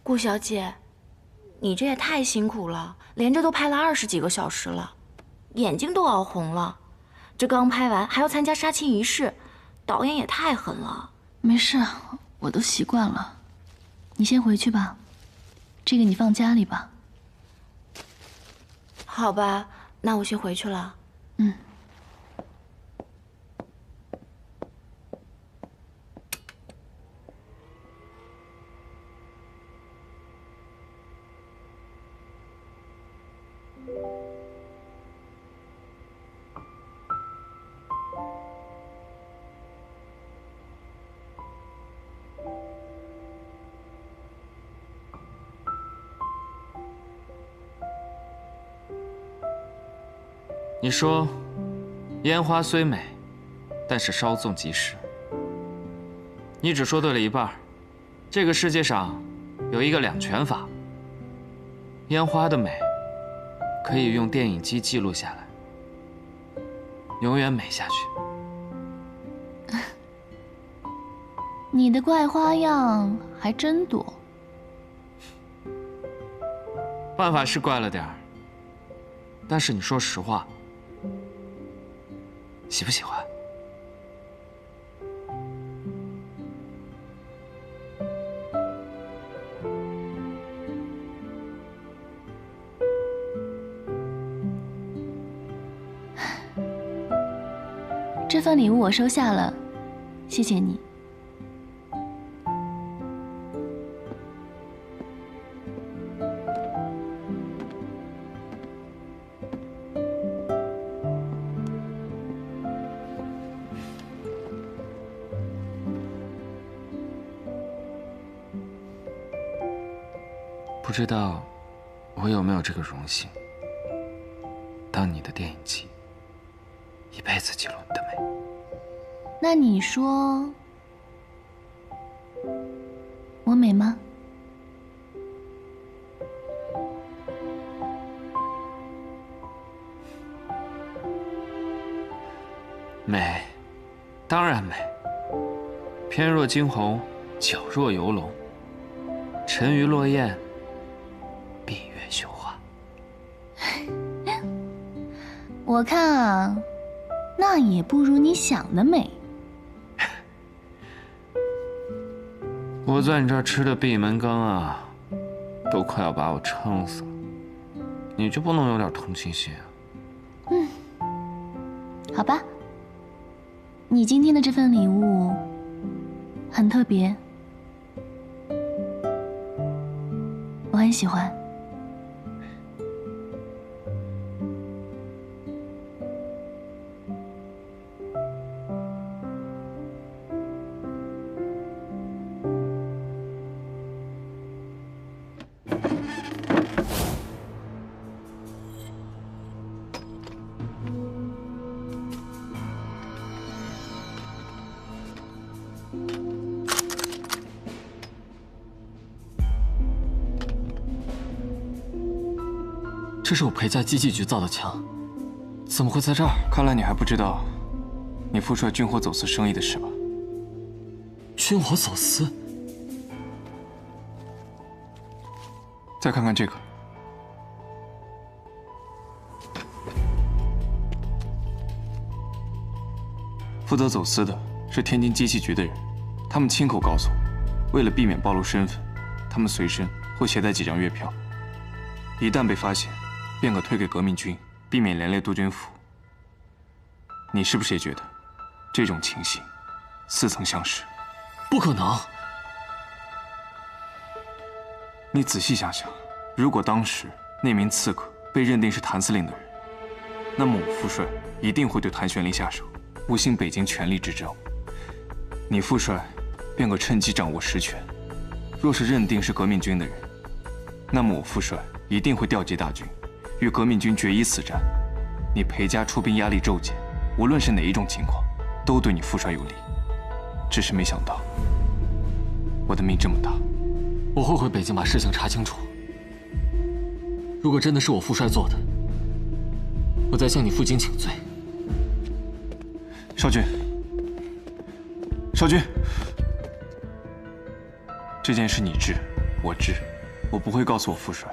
顾小姐，你这也太辛苦了，连着都拍了20几个小时了，眼睛都熬红了。这刚拍完还要参加杀青仪式，导演也太狠了。没事，我都习惯了。你先回去吧，这个你放家里吧。好吧，那我先回去了。嗯。你说，烟花虽美，但是稍纵即逝。你只说对了一半。这个世界上有一个两全法，烟花的美可以用电影机记录下来，永远美下去。你的怪花样还真多。办法是怪了点儿，但是你说实话。喜不喜欢？这份礼物我收下了，谢谢你。不知道我有没有这个荣幸，当你的电影机，一辈子记录你的美。那你说，我美吗？美，当然美。翩若惊鸿，皎若游龙，沉鱼落雁，闭月羞花。我看啊，那也不如你想的美。我在你这儿吃的闭门羹啊，都快要把我撑死了，你就不能有点同情心啊？好吧，你今天的这份礼物很特别，我很喜欢。这是我陪在机器局造的枪，怎么会在这儿？看来你还不知道，你父帅军火走私生意的事吧？军火走私？再看看这个，负责走私的是天津机器局的人，他们亲口告诉我，为了避免暴露身份，他们随身会携带几张月票，一旦被发现，便可推给革命军，避免连累督军府。你是不是也觉得这种情形似曾相识？不可能！你仔细想想，如果当时那名刺客被认定是谭司令的人，那么我父帅一定会对谭玄龄下手，误信北京权力之争。你父帅便可趁机掌握实权。若是认定是革命军的人，那么我父帅一定会调集大军，与革命军决一死战。你裴家出兵压力骤减，无论是哪一种情况，都对你父帅有利。只是没想到，我的命这么大。我会回北京把事情查清楚。如果真的是我父帅做的，我再向你负荆请罪。少君，少君，这件事你知，我知，我不会告诉我父帅，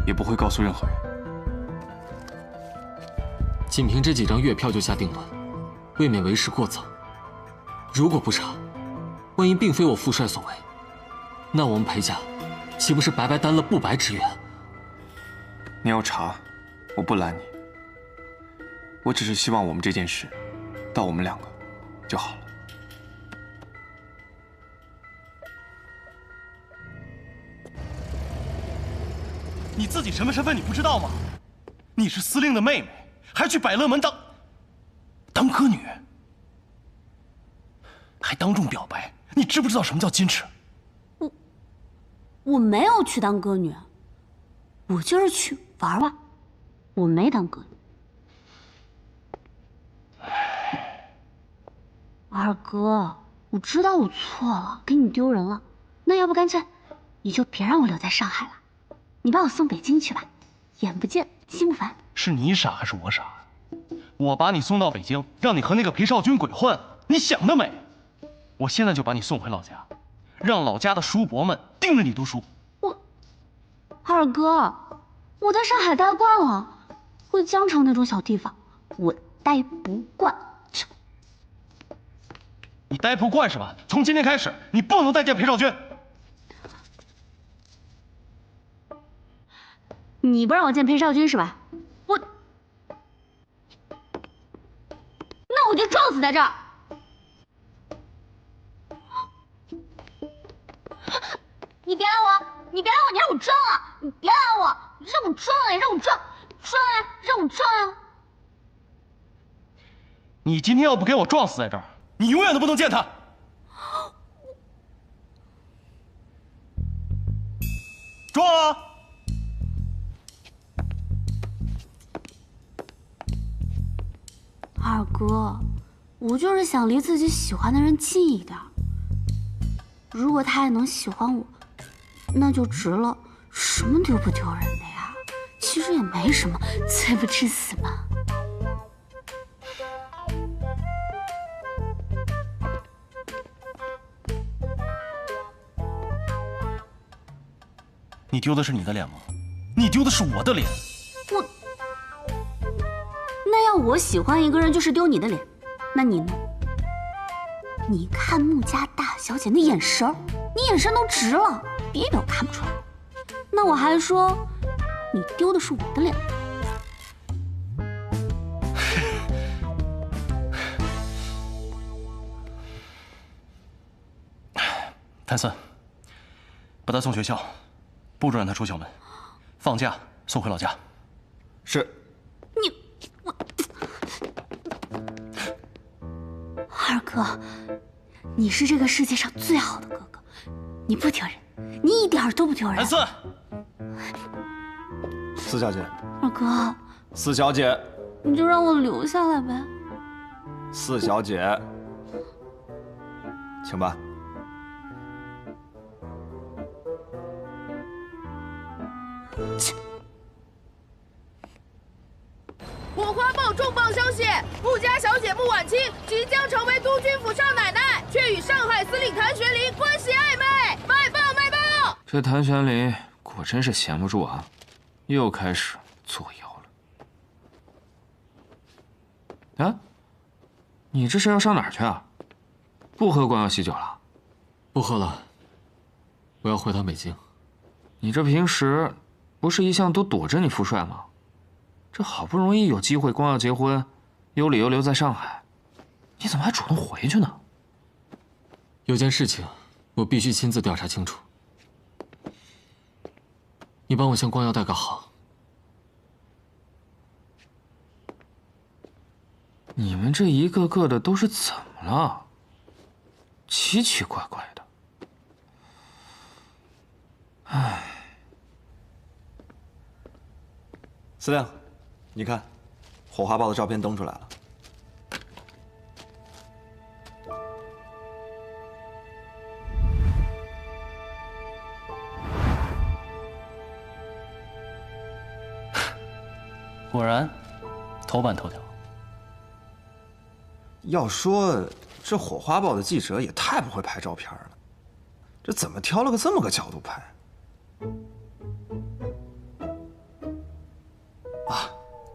也不会告诉任何人。仅凭这几张月票就下定论，未免为时过早。如果不查，万一并非我父帅所为，那我们裴家岂不是白白担了不白之冤？你要查，我不拦你。我只是希望我们这件事，到我们两个就好了。你自己什么身份你不知道吗？你是司令的妹妹，还去百乐门当歌女，还当众表白，你知不知道什么叫矜持？我没有去当歌女，我就是去玩玩，我没当歌女。二哥，我知道我错了，给你丢人了，那要不干脆你就别让我留在上海了，你把我送北京去吧，眼不见心不烦。是你傻还是我傻？我把你送到北京，让你和那个裴少军鬼混，你想得美！我现在就把你送回老家，让老家的叔伯们盯着你读书。二哥，我在上海待惯了，回江城那种小地方我待不惯。你待不惯是吧？从今天开始，你不能再见裴少军。你不让我见裴少军是吧？那我就撞死在这儿。你别拦我！你别拦我！你让我撞啊！你别拦我！让我撞啊！让我撞！撞啊！让我撞啊！你今天要不给我撞死在这儿，你永远都不能见他。撞啊！二哥，我就是想离自己喜欢的人近一点。如果他也能喜欢我，那就值了，什么丢不丢人的呀？其实也没什么，罪不至死嘛。你丢的是你的脸吗？你丢的是我的脸。那要我喜欢一个人就是丢你的脸，那你呢？你看穆家大小姐那眼神儿，你眼神都直了，别以为我看不出来。那我还说，你丢的是我的脸。谭森，把他送学校，不准让他出校门，放假送回老家。是。二哥，你是这个世界上最好的哥哥，你不丢人，你一点都不丢人。谭森，四小姐，二哥，四小姐，你就让我留下来呗。四小姐，请吧。火花报重磅消息！穆家小姐穆婉清即将成为督军府少奶奶，却与上海司令谭玄龄关系暧昧。卖报卖报！这谭玄龄果真是闲不住啊，又开始作妖了。啊，你这是要上哪儿去啊？不喝光耀喜酒了？不喝了，我要回到北京。你这平时不是一向都躲着你父帅吗？这好不容易有机会光耀结婚，有理由留在上海，你怎么还主动回去呢？有件事情我必须亲自调查清楚，你帮我向光耀带个好。你们这一个个的都是怎么了？奇奇怪怪的。唉，司令，你看，火花报的照片登出来了。果然，头版头条。要说这火花报的记者也太不会拍照片了，这怎么挑了个这么个角度拍？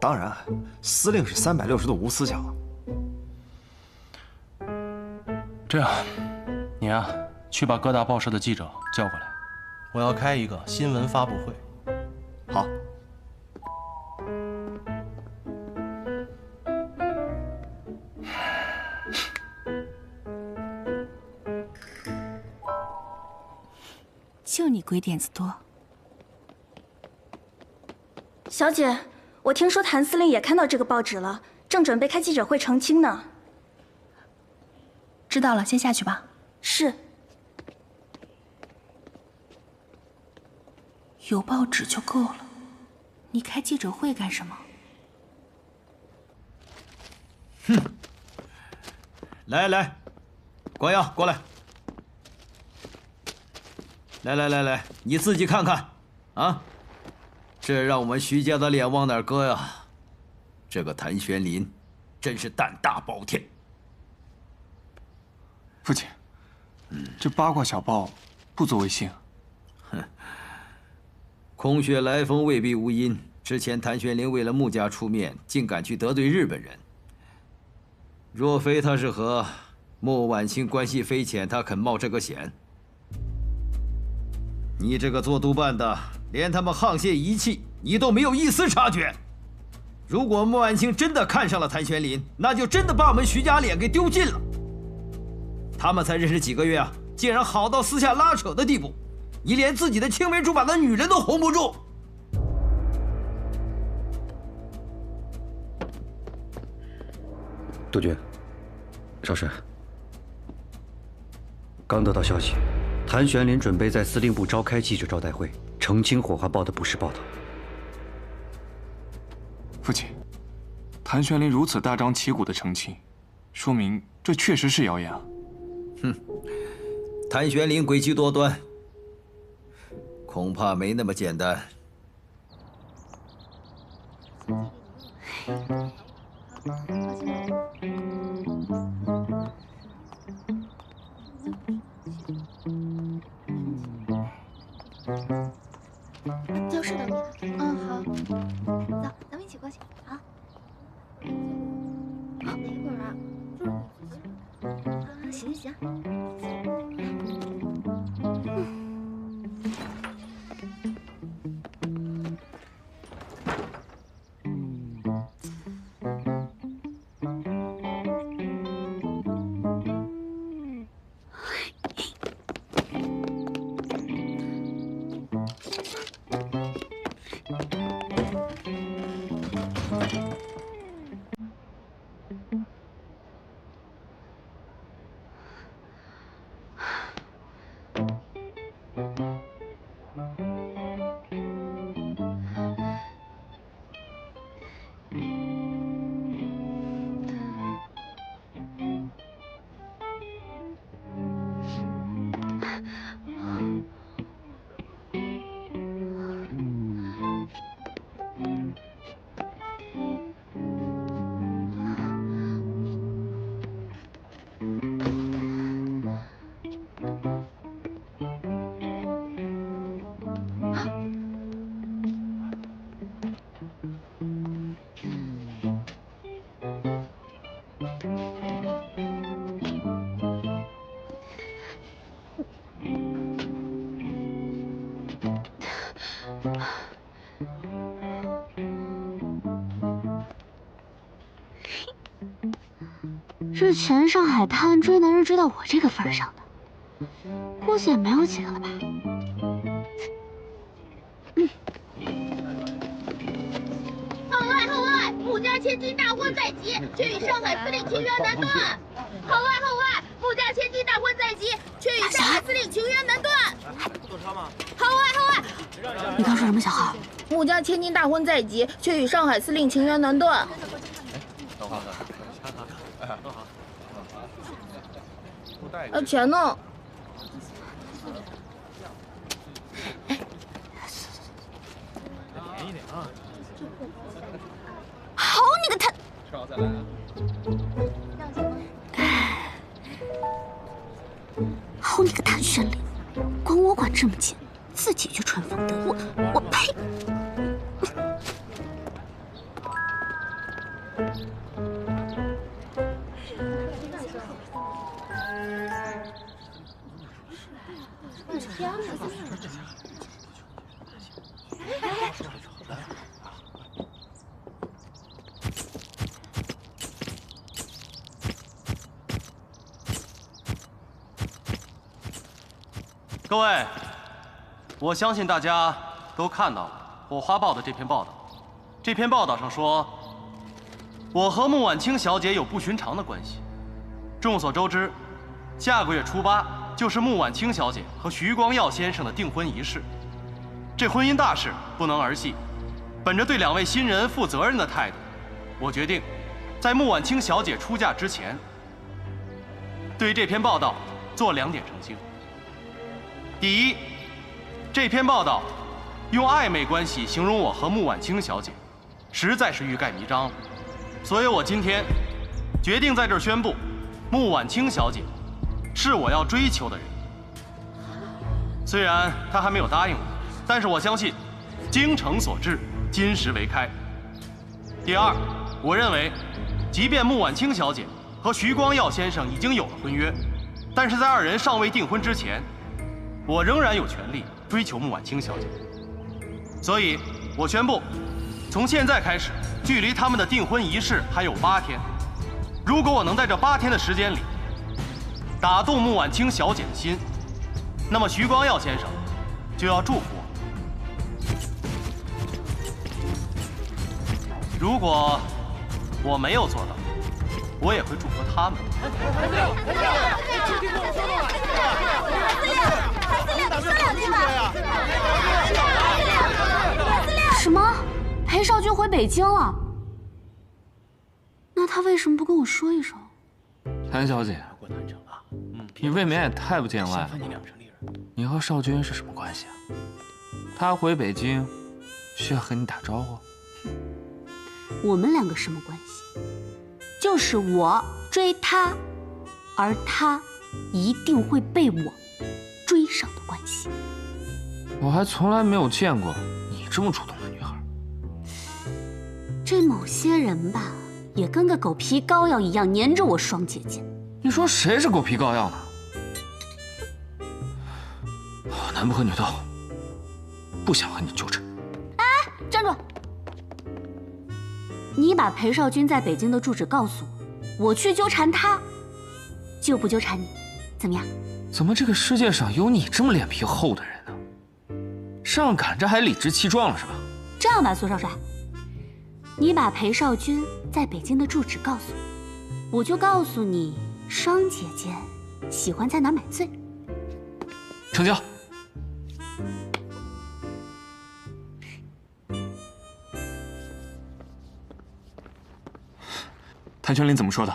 当然，司令是360度无死角。这样，你啊，去把各大报社的记者叫过来，我要开一个新闻发布会。好。就你鬼点子多。小姐，我听说谭司令也看到这个报纸了，正准备开记者会澄清呢。知道了，先下去吧。是。有报纸就够了，你开记者会干什么？哼！来，光耀过来。来，你自己看看，啊，这让我们徐家的脸往哪儿搁呀？这个谭玄林，真是胆大包天。父亲，这八卦小报不足为信。哼，空穴来风未必无因。之前谭玄林为了穆家出面，竟敢去得罪日本人。若非他是和穆婉清关系匪浅，他肯冒这个险？你这个做督办的，连他们沆瀣一气，你都没有一丝察觉。如果穆婉清真的看上了谭玄林，那就真的把我们徐家脸给丢尽了。他们才认识几个月啊，竟然好到私下拉扯的地步，你连自己的青梅竹马的女人都哄不住。督军，少师，刚得到消息，谭玄林准备在司令部召开记者招待会，澄清火花报的不实报道。父亲，谭玄林如此大张旗鼓的澄清，说明这确实是谣言啊！哼，谭玄林诡计多端，恐怕没那么简单。教室等你。嗯，好。走，咱们一起过去。好。哪一会儿啊？行。之前上海滩追男人追到我这个份上的，估计也没有几个了吧。号外！穆家千金大婚在即，却与上海司令情缘难断。号外！穆家千金大婚在即，却与上海司令情缘难断。坐车吗？号外！你刚说什么，小浩？穆家千金大婚在即，却与上海司令情缘难断。钱呢？便宜点啊！好你个谭！吃好再来啊！好你个谭玄林，管我管这么紧，自己就春风得意，我呸！各位，我相信大家都看到了《火花报》的这篇报道。这篇报道上说，我和穆婉清小姐有不寻常的关系。众所周知，下个月初8就是穆婉清小姐和徐光耀先生的订婚仪式。这婚姻大事不能儿戏，本着对2位新人负责任的态度，我决定在穆婉清小姐出嫁之前，对于这篇报道做2点澄清。第一，这篇报道用暧昧关系形容我和穆婉清小姐，实在是欲盖弥彰了。所以我今天决定在这儿宣布，穆婉清小姐是我要追求的人。虽然她还没有答应我，但是我相信，精诚所至，金石为开。第二，我认为，即便穆婉清小姐和徐光耀先生已经有了婚约，但是在2人尚未订婚之前，我仍然有权利追求穆婉清小姐。所以，我宣布，从现在开始，距离他们的订婚仪式还有8天。如果我能在这8天的时间里打动穆婉清小姐的心，那么徐光耀先生就要祝福我。如果我没有做到，我也会祝福他们。什么？裴少君回北京了？那他为什么不跟我说一声？谭小姐，你未免也太不见外了。你和少君是什么关系啊？他回北京需要和你打招呼？我们2个什么关系？就是我追他，而他一定会被我追上的关系。我还从来没有见过你这么主动的女孩。这某些人吧，也跟个狗皮膏药一样粘着我双姐姐。你说谁是狗皮膏药呢？我男不和女斗，不想和你纠缠。哎，站住！你把裴少君在北京的住址告诉我，我去纠缠他，就不纠缠你，怎么样？怎么这个世界上有你这么脸皮厚的人呢？上赶着还理直气壮了是吧？这样吧，苏少帅，你把裴少君在北京的住址告诉我，我就告诉你双姐姐喜欢在哪儿买醉。成交。谭玄林怎么说的？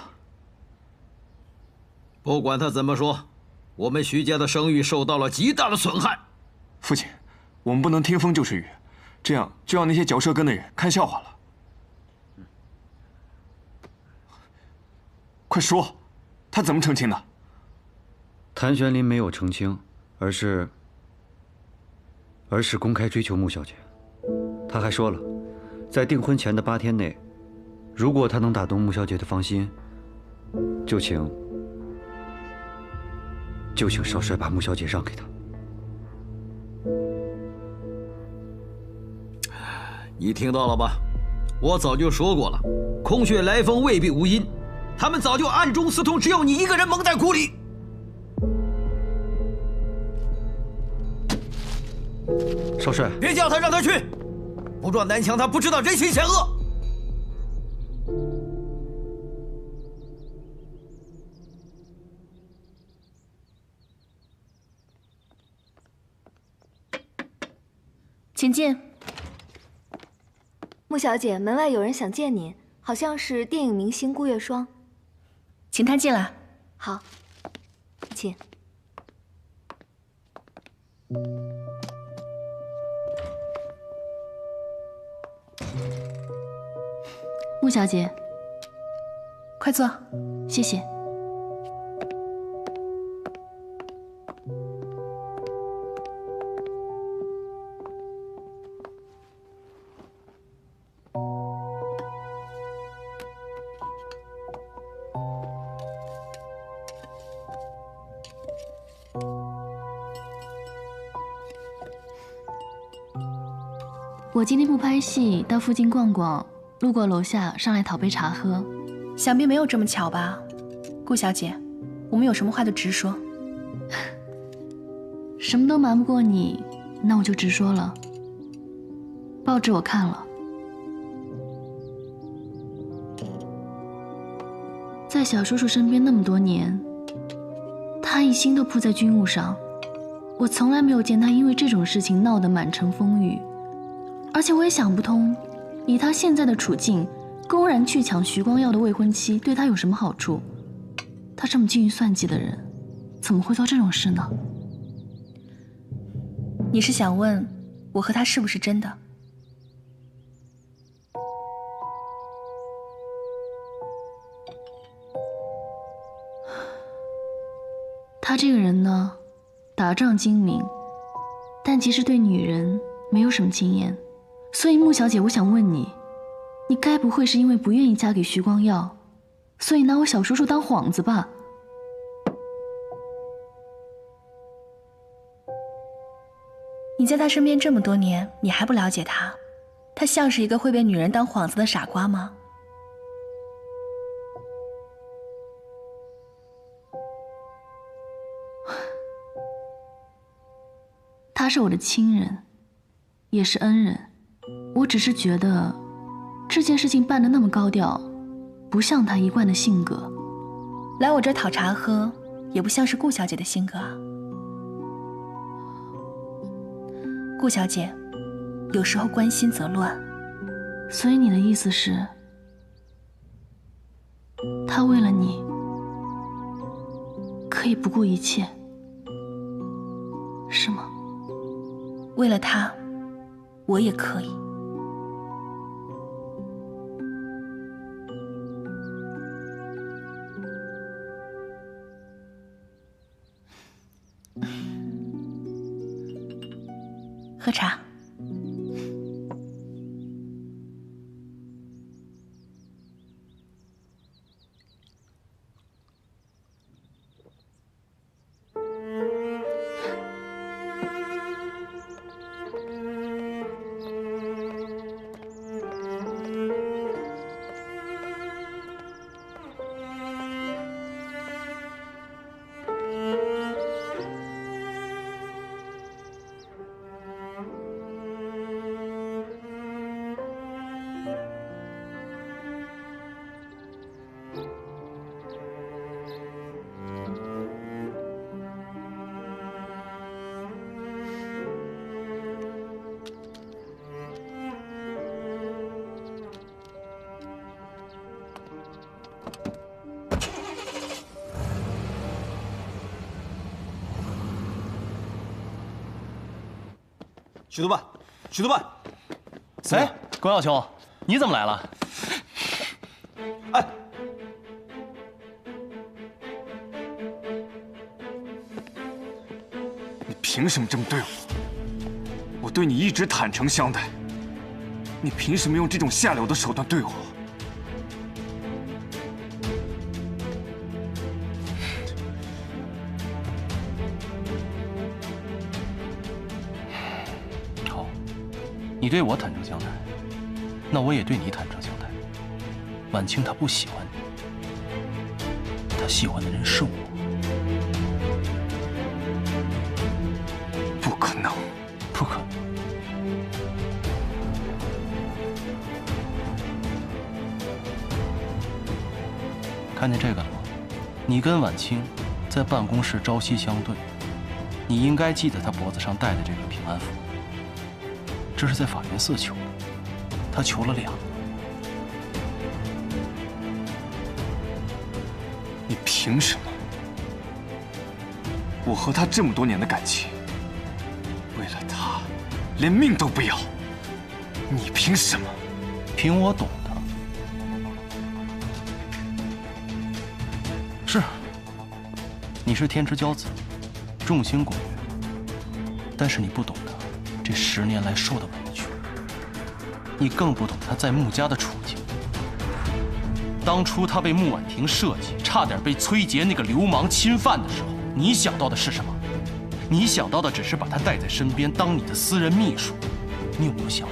不管他怎么说，我们徐家的声誉受到了极大的损害。父亲，我们不能听风就是雨，这样就让那些嚼舌根的人看笑话了。快说，他怎么澄清的？谭玄林没有澄清，而是公开追求穆小姐。他还说了，在订婚前的8天内，如果他能打动穆小姐的芳心，就请少帅把穆小姐让给他。你听到了吧？我早就说过了，空穴来风未必无因，他们早就暗中私通，只有你一个人蒙在鼓里。少帅，别叫他，让他去，不撞南墙，他不知道人心险恶。请进。穆小姐，门外有人想见您，好像是电影明星顾月霜，请她进来。好，请。穆小姐，快坐，谢谢。我今天不拍戏，到附近逛逛，路过楼下，上来讨杯茶喝。想必没有这么巧吧，顾小姐，我们有什么话就直说。什么都瞒不过你，那我就直说了。报纸我看了，在小叔叔身边那么多年，他一心都扑在军务上，我从来没有见他因为这种事情闹得满城风雨。而且我也想不通，以他现在的处境，公然去抢徐光耀的未婚妻，对他有什么好处？他这么精于算计的人，怎么会做这种事呢？你是想问我和他是不是真的？他这个人呢，打仗精明，但其实对女人没有什么经验。所以穆小姐，我想问你，你该不会是因为不愿意嫁给徐光耀，所以拿我小叔叔当幌子吧？你在他身边这么多年，你还不了解他？他像是一个会被女人当幌子的傻瓜吗？他是我的亲人，也是恩人。我只是觉得这件事情办得那么高调，不像他一贯的性格。来我这儿讨茶喝，也不像是顾小姐的性格啊。顾小姐，有时候关心则乱。所以你的意思是，他为了你可以不顾一切，是吗？为了他，我也可以。喝茶。许督办，许督办，哎，关耀兄，你怎么来了？哎，你凭什么这么对我？我对你一直坦诚相待，你凭什么用这种下流的手段对我？你对我坦诚相待，那我也对你坦诚相待。婉清她不喜欢你，她喜欢的人是我。不可能，不可能！看见这个了吗？你跟婉清在办公室朝夕相对，你应该记得她脖子上戴的这个平安符。这是在法源寺求的，他求了2个。你凭什么？我和他这么多年的感情，为了他，连命都不要。你凭什么？凭我懂的。是，你是天之骄子，众星拱月，但是你不懂得这10年来受的委屈，你更不懂他在穆家的处境。当初他被穆婉婷设计，差点被崔杰那个流氓侵犯的时候，你想到的是什么？你想到的只是把他带在身边，当你的私人秘书。你有没有想，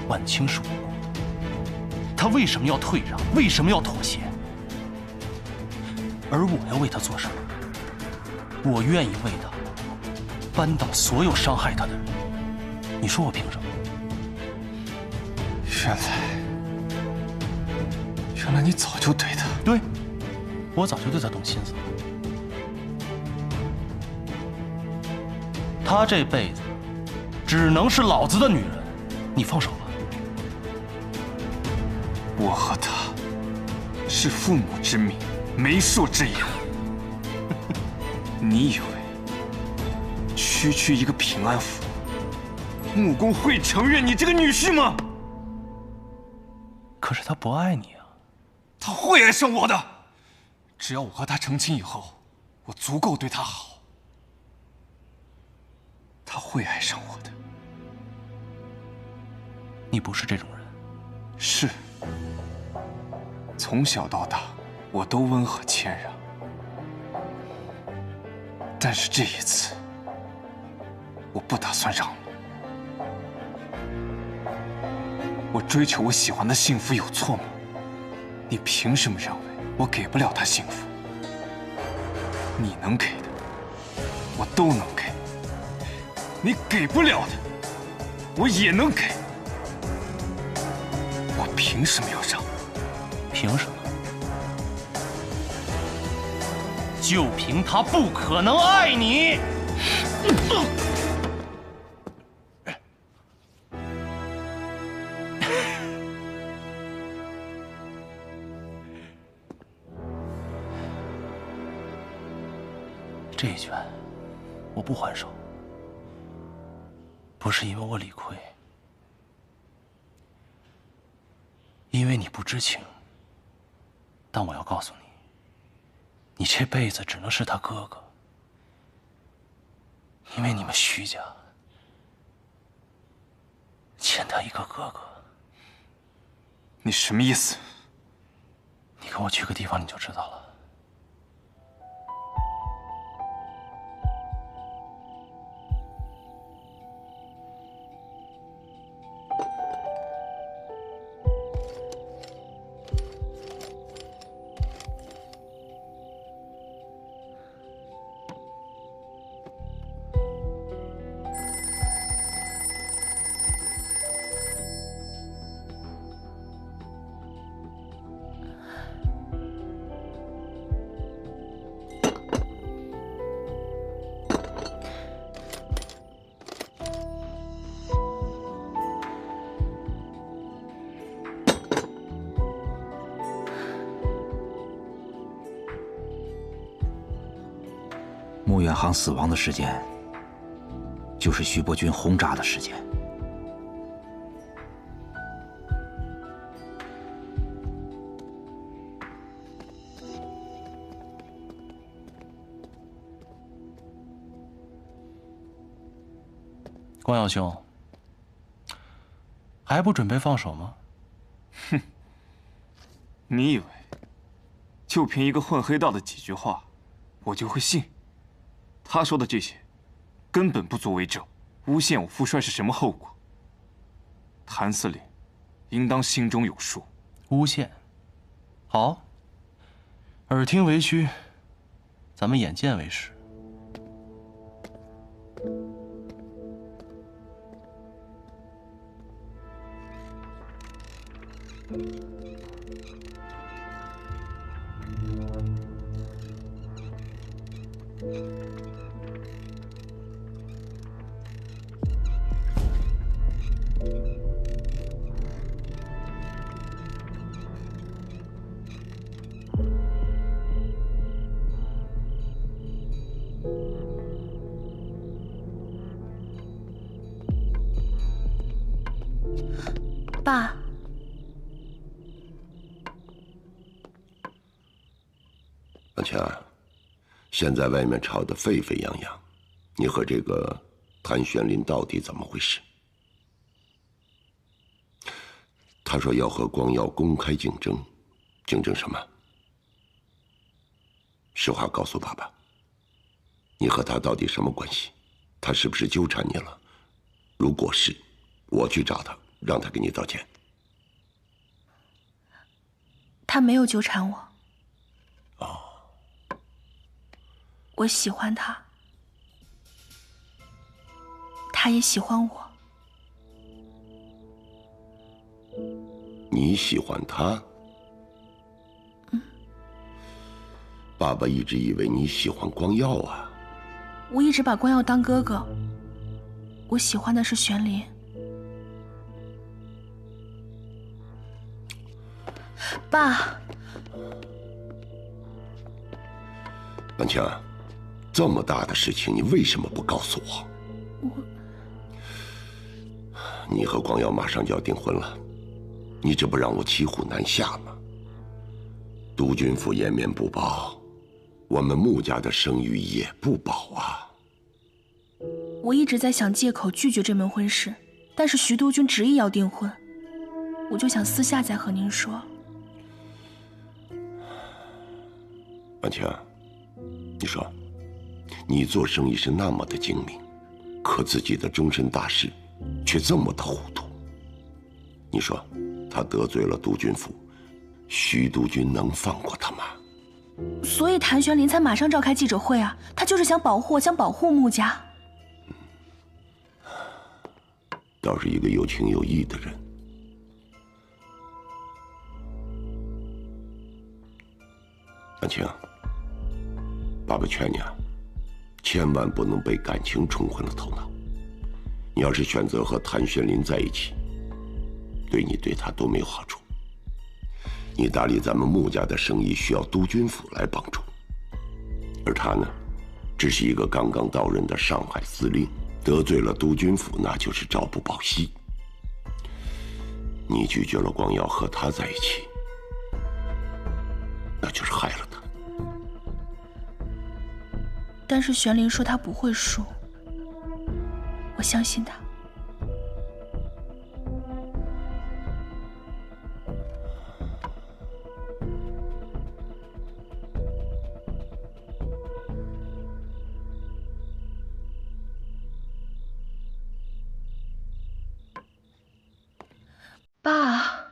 晚清是我，他为什么要退让？为什么要妥协？而我要为他做什么？我愿意为他扳倒所有伤害他的人。你说我凭什么？原来你早就对他……对，我早就对他动心思了。他这辈子只能是老子的女人，你放手吧。我和他是父母之命，媒妁之言。你以为区一个平安府，穆公会承认你这个女婿吗？可是他不爱你啊。他会爱上我的，只要我和他成亲以后，我足够对他好，他会爱上我的。你不是这种人。是，从小到大我都温和谦让，但是这一次我不打算让了。我追求我喜欢的幸福有错吗？你凭什么认为我给不了他幸福？你能给的，我都能给；你给不了的，我也能给。我凭什么要让？凭什么？就凭他不可能爱你。这一拳，我不还手，不是因为我理亏，因为你不知情。但我要告诉你，你这辈子只能是他哥哥，因为你们徐家欠他一个哥哥。你什么意思？你跟我去个地方，你就知道了。穆远航死亡的时间，就是徐伯钧轰炸的时间。光耀兄，还不准备放手吗？哼，你以为就凭一个混黑道的几句话，我就会信？他说的这些，根本不足为证，诬陷我父帅是什么后果？谭司令，应当心中有数。诬陷，好，耳听为虚，咱们眼见为实。爸，阿强，现在外面吵得沸沸扬扬，你和这个谭玄林到底怎么回事？他说要和光耀公开竞争，竞争什么？实话告诉爸爸，你和他到底什么关系？他是不是纠缠你了？如果是，我去找他，让他给你道歉。他没有纠缠我。哦，我喜欢他，他也喜欢我。你喜欢他？爸爸一直以为你喜欢光耀啊。我一直把光耀当哥哥，我喜欢的是玄林。爸，婉清，这么大的事情，你为什么不告诉我？你和光耀马上就要订婚了，你这不让我骑虎难下吗？督军府颜面不保，我们穆家的声誉也不保啊。我一直在想借口拒绝这门婚事，但是徐督军执意要订婚，我就想私下再和您说。婉清，你说，你做生意是那么的精明，可自己的终身大事却这么的糊涂。你说，他得罪了督军府，徐督军能放过他吗？所以谭玄林才马上召开记者会啊，他就是想保护我，想保护穆家。倒是一个有情有义的人。婉清，爸爸劝你啊，千万不能被感情冲昏了头脑。你要是选择和谭玄林在一起，对你对他都没有好处。你打理咱们穆家的生意需要督军府来帮助，而他呢，只是一个刚刚到任的上海司令，得罪了督军府，那就是朝不保夕。你拒绝了光耀和他在一起，那就是害了他。但是玄林说他不会输，我相信他。爸，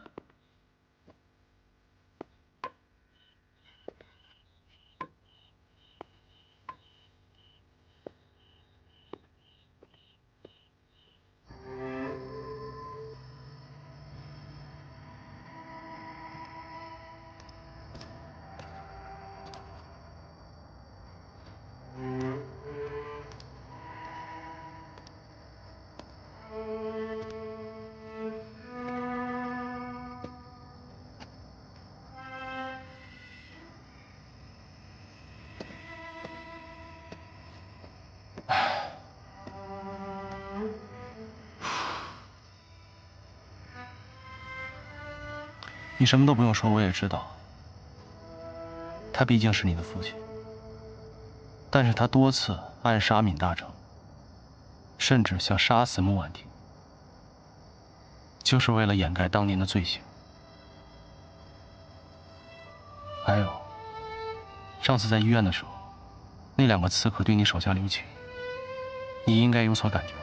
你什么都不用说，我也知道，他毕竟是你的父亲。但是他多次暗杀闵大成，甚至想杀死穆婉婷，就是为了掩盖当年的罪行。还有，上次在医院的时候，那2个刺客对你手下留情，你应该有所感觉吧？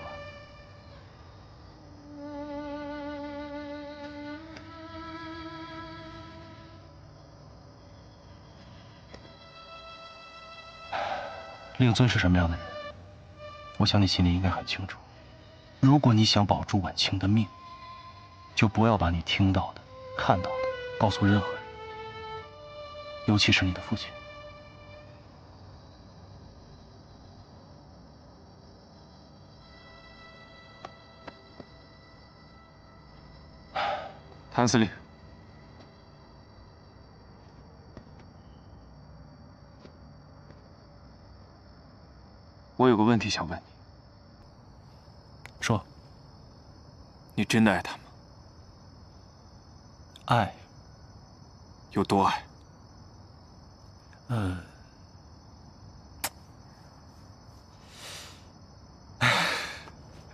令尊是什么样的人，我想你心里应该很清楚。如果你想保住婉清的命，就不要把你听到的、看到的告诉任何人，尤其是你的父亲。谭司令，我有个问题想问你。说。你真的爱他吗？爱。有多爱？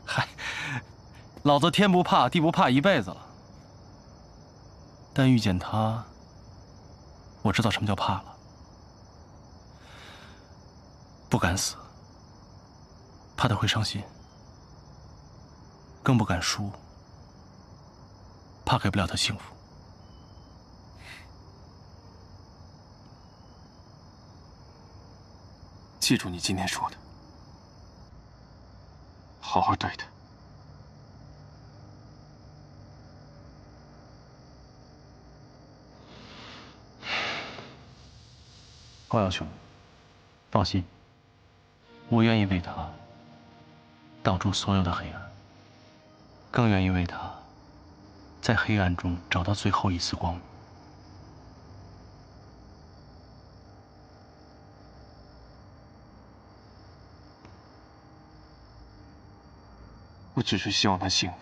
嗨，老子天不怕地不怕一辈子了，但遇见他，我知道什么叫怕了。不敢死，怕他会伤心，更不敢输，怕给不了她幸福。记住你今天说的，好好对她。高阳兄，放心，我愿意为她挡住所有的黑暗，更愿意为她在黑暗中找到最后一丝光明。我只是希望她幸福，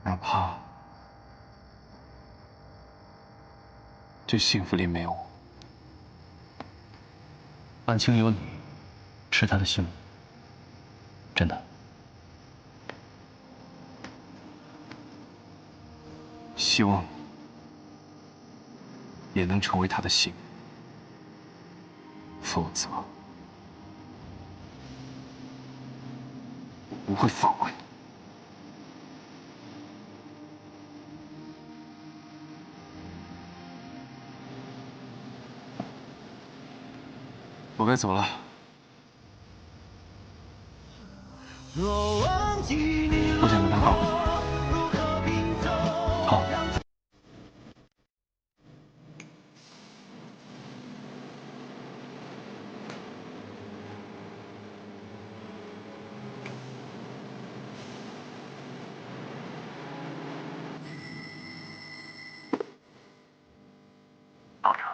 哪怕这幸福里没有我。晚清有你，是她的幸运，真的。希望你也能成为她的幸运，否则我不会放过你。我该走了。我想跟他告别。好。到这边。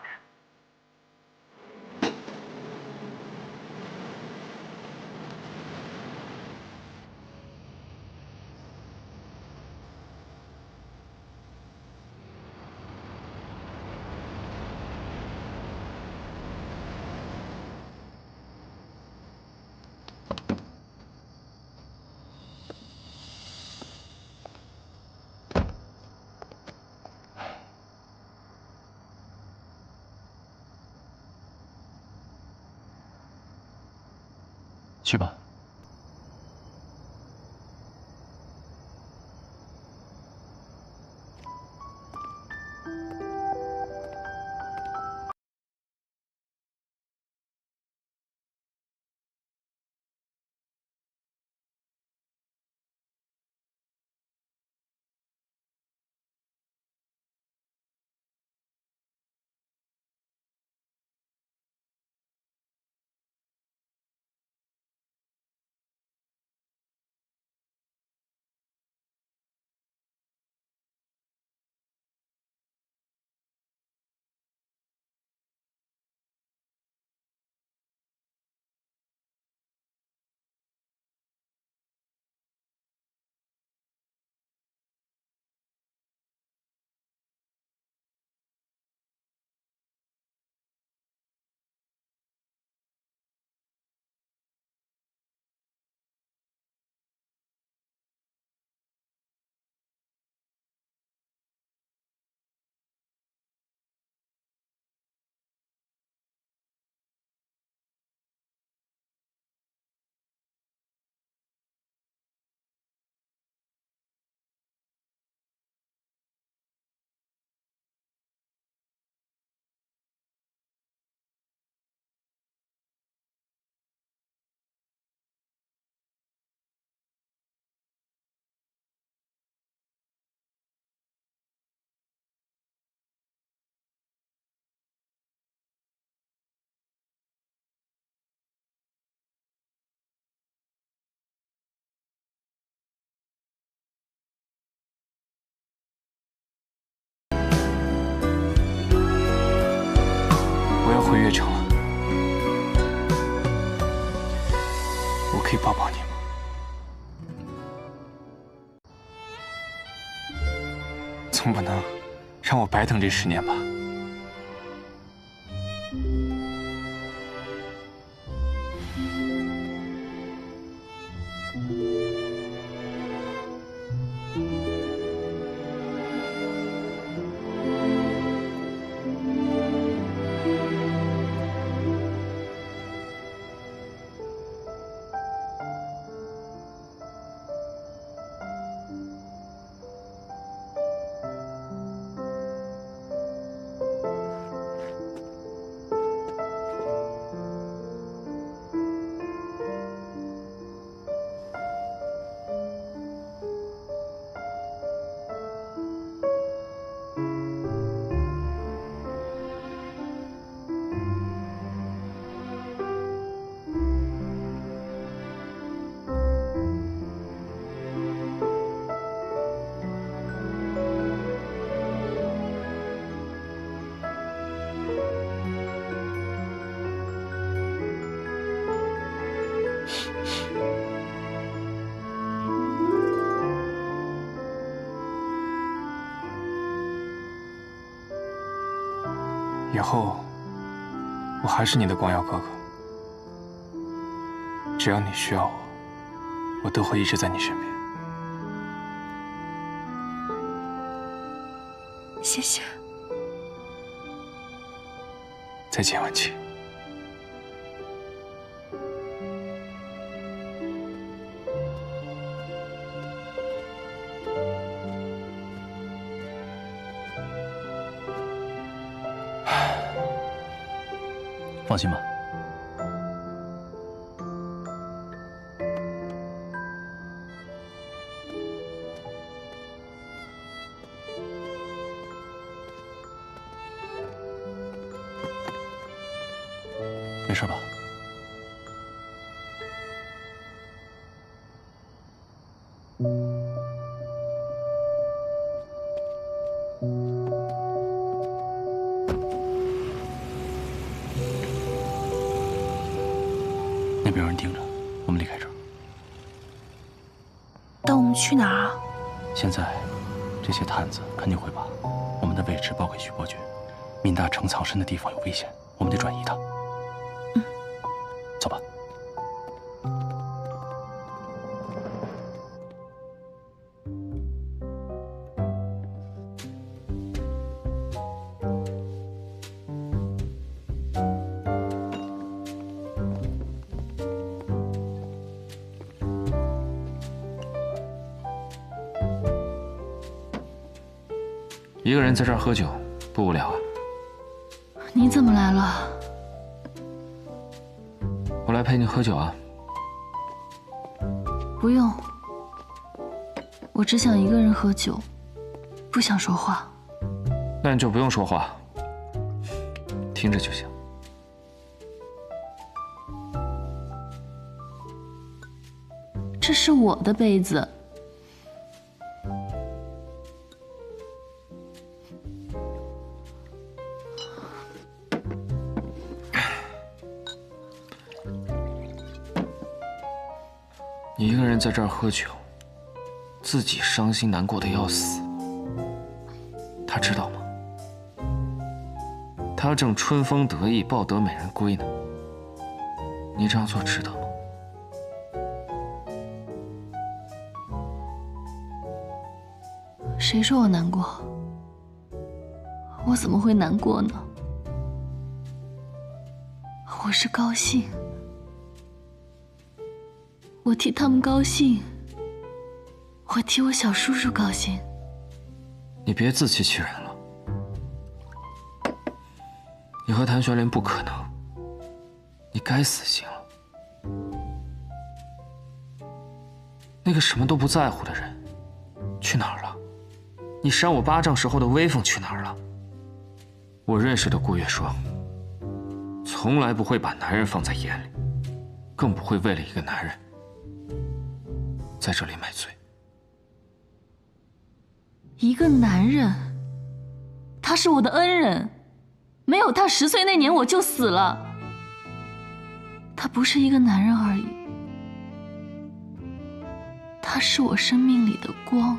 去吧。回悦城了，我可以抱抱你吗？总不能让我白等这10年吧？以后我还是你的光耀哥哥，只要你需要我，我都会一直在你身边。谢谢。再见，婉清。放心吧。没事吧？那边有人盯着，我们离开这儿。但我们去哪儿啊？现在，这些探子肯定会把我们的位置报给徐伯爵。闵大城藏身的地方有危险，我们得转移他。走吧。一个人在这儿喝酒，不无聊啊？你怎么来了？我来陪你喝酒啊。不用，我只想一个人喝酒，不想说话。那你就不用说话，听着就行。这是我的杯子。你一个人在这儿喝酒，自己伤心难过的要死。他知道吗？他正春风得意，抱得美人归呢。你这样做值得吗？谁说我难过？我怎么会难过呢？我是高兴。我替他们高兴，我替我小叔叔高兴。你别自欺欺人了。你和谭玄莲不可能，你该死心了。那个什么都不在乎的人，去哪儿了？你扇我巴掌时候的威风去哪儿了？我认识的顾月霜，从来不会把男人放在眼里，更不会为了一个男人在这里买醉。一个男人，他是我的恩人，没有他10岁那年我就死了。他不是一个男人而已，他是我生命里的光。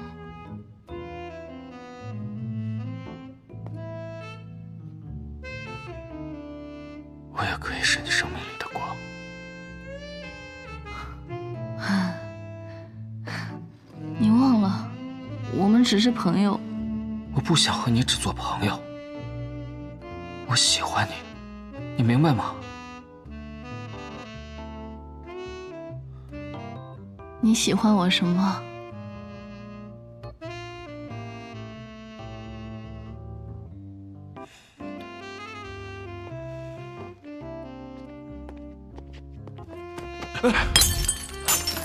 我也可以是你生命里的光。你忘了，我们只是朋友。我不想和你只做朋友。我喜欢你，你明白吗？你喜欢我什么？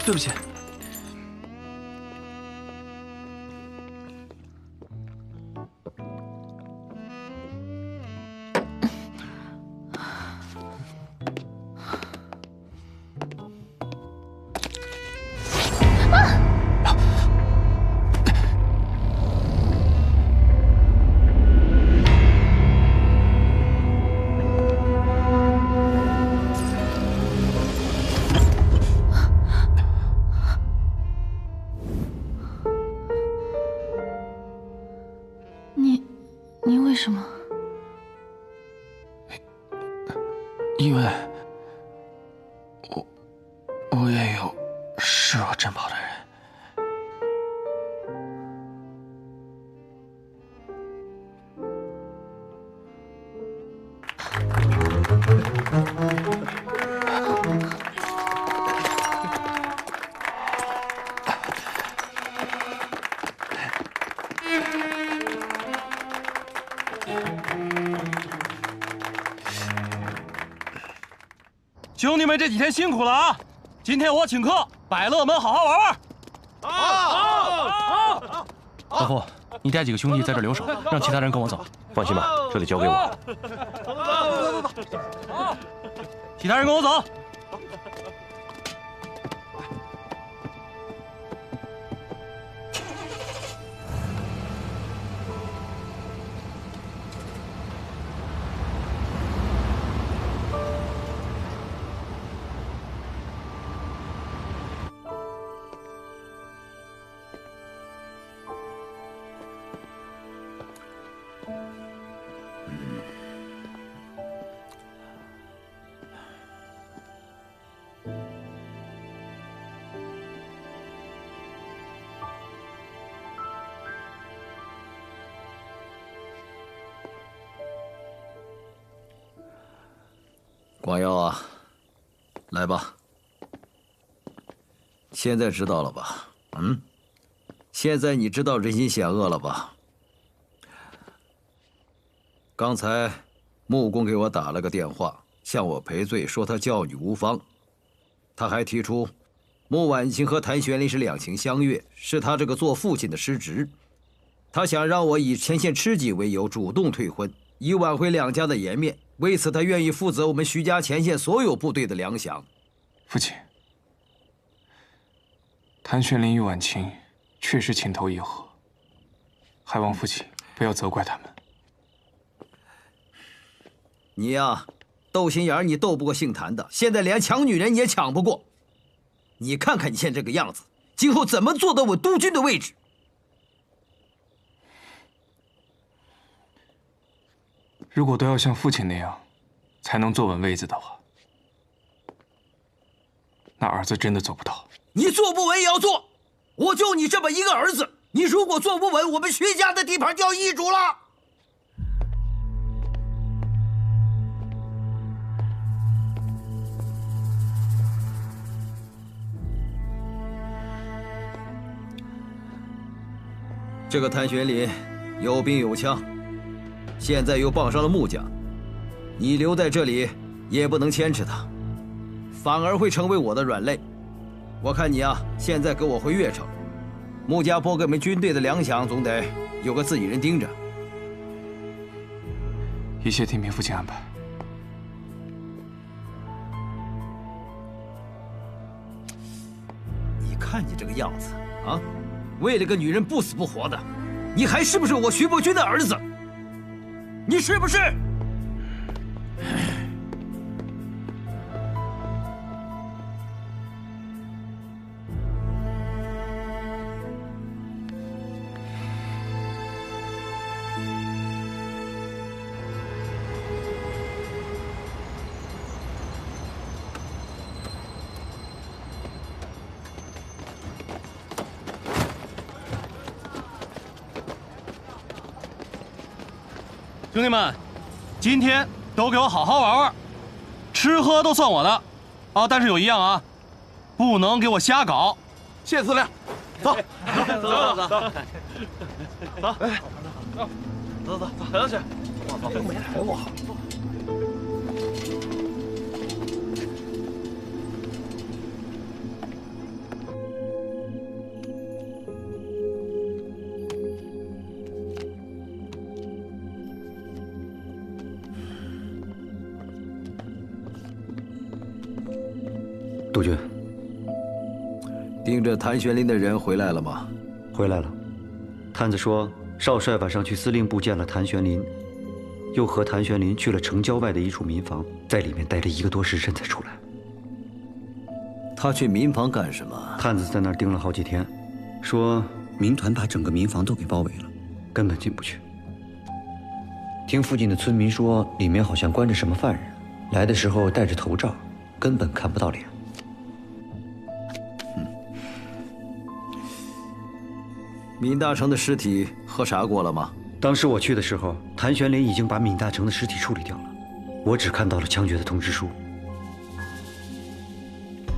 对不起。你为什么？因为我也有视若珍宝的人。兄弟们这几天辛苦了啊！今天我请客，百乐门好好玩玩。好。老夫，你带几个兄弟在这留守，让其他人跟我走。放心吧，这里交给我。走，其他人跟我走。广耀啊，来吧。现在知道了吧？现在你知道人心险恶了吧？刚才穆公给我打了个电话，向我赔罪，说他教女无方。他还提出，穆婉清和谭玄林是两情相悦，是他这个做父亲的失职。他想让我以前线吃紧为由主动退婚，以挽回两家的颜面。为此，他愿意负责我们徐家前线所有部队的粮饷。父亲，谭玄林与婉清确实情投意合，还望父亲不要责怪他们。你呀，斗心眼你斗不过姓谭的，现在连抢女人你也抢不过。你看看你现在这个样子，今后怎么坐得稳督军的位置？如果都要像父亲那样才能坐稳位子的话，那儿子真的做不到。你坐不稳也要坐，我就你这么一个儿子，你如果坐不稳，我们徐家的地盘就要易主了。这个谭玄林有兵有枪，现在又傍上了穆家，你留在这里也不能牵制他，反而会成为我的软肋。我看你啊，现在跟我回越城，穆家拨给我们军队的粮饷，总得有个自己人盯着。一切听凭父亲安排。你看你这个样子啊，为了个女人不死不活的，你还是不是我徐伯钧的儿子？你是不是？兄弟们，今天都给我好好玩玩，吃喝都算我的，啊！但是有一样啊，不能给我瞎搞。谢司令，走，走，走，抬上去。我都没来过。督军，盯着谭玄林的人回来了吗？回来了。探子说，少帅晚上去司令部见了谭玄林，又和谭玄林去了城郊外的一处民房，在里面待了1个多时辰才出来。他去民房干什么？探子在那儿盯了好几天，说民团把整个民房都给包围了，根本进不去。听附近的村民说，里面好像关着什么犯人，来的时候戴着头罩，根本看不到脸。闵大成的尸体核查过了吗？当时我去的时候，谭玄林已经把闵大成的尸体处理掉了，我只看到了枪决的通知书。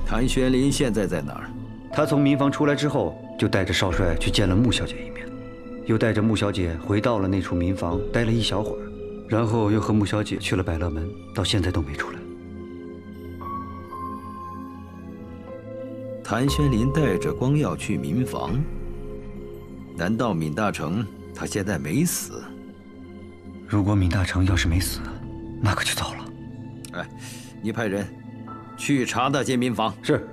谭玄林现在在哪儿？他从民房出来之后，就带着少帅去见了穆小姐一面，又带着穆小姐回到了那处民房待了一小会儿，然后又和穆小姐去了百乐门，到现在都没出来。谭玄林带着光耀去民房，难道闵大成他现在没死？如果闵大成要是没死，那可就糟了。哎，你派人去查那间民房。是。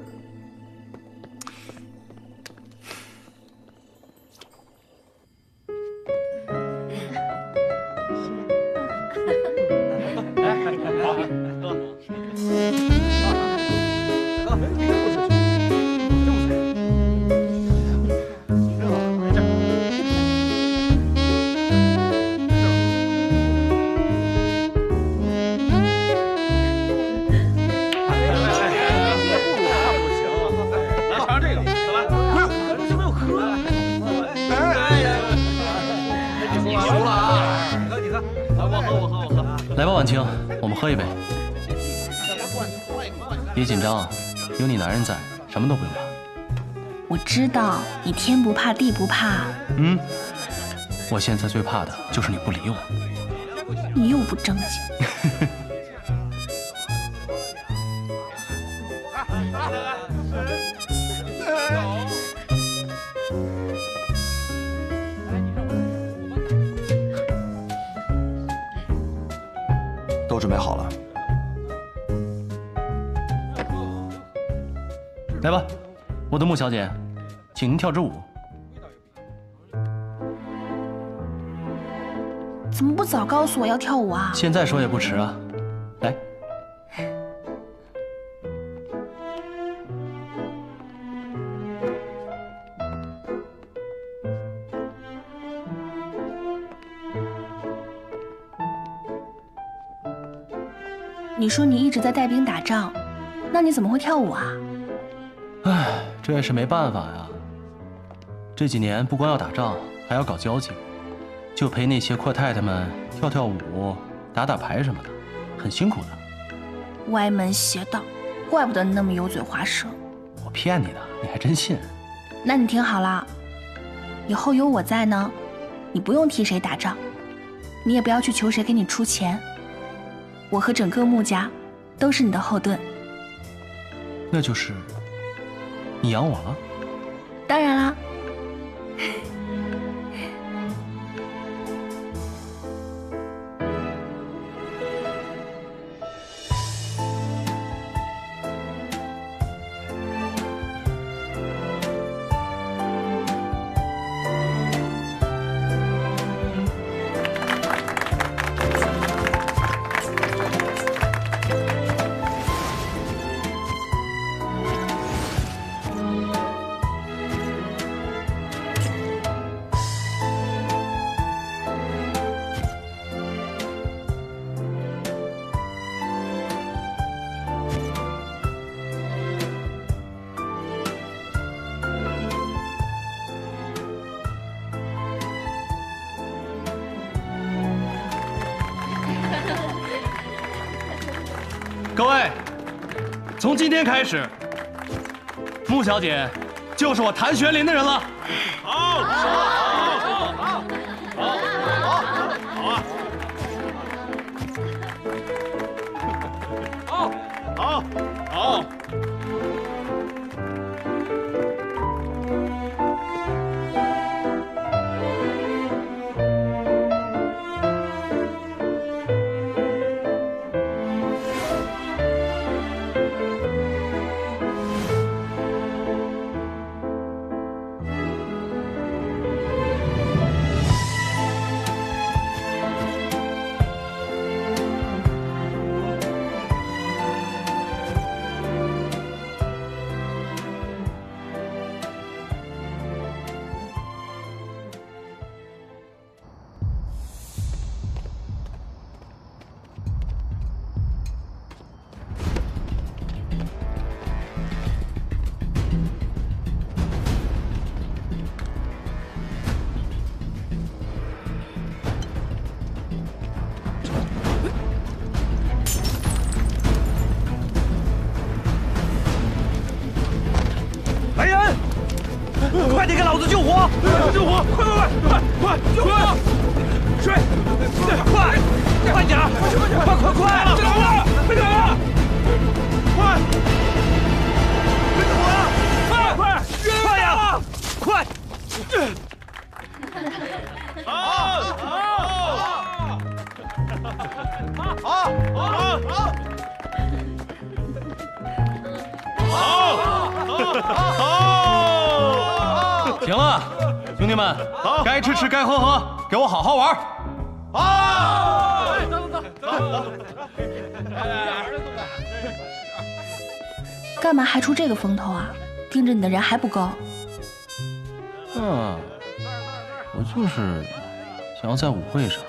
来吧，婉清，我们喝一杯。别紧张，有你男人在，什么都不用怕。我知道你天不怕地不怕。我现在最怕的就是你不理我。你又不正经。都准备好了。来吧，我的穆小姐，请您跳支舞。怎么不早告诉我要跳舞啊？现在说也不迟啊。来。你说你一直在带兵打仗，那你怎么会跳舞啊？唉，这也是没办法呀。这几年不光要打仗，还要搞交际，就陪那些阔太太们跳跳舞、打打牌什么的，很辛苦的。歪门邪道，怪不得你那么油嘴滑舌。我骗你的，你还真信？那你听好了，以后有我在呢，你不用替谁打仗，你也不要去求谁给你出钱。我和整个穆家都是你的后盾。那就是你养我了？当然啦。各位，从今天开始，穆小姐就是我谭玄林的人了。好，好。老子救火！救火！快！救火！水！快点！快！着火了！快点啊！快！着火了！快呀！快！行了，兄弟们，该吃吃，该喝喝，给我好好玩。走！干嘛还出这个风头啊？盯着你的人还不够？我就是想要在舞会上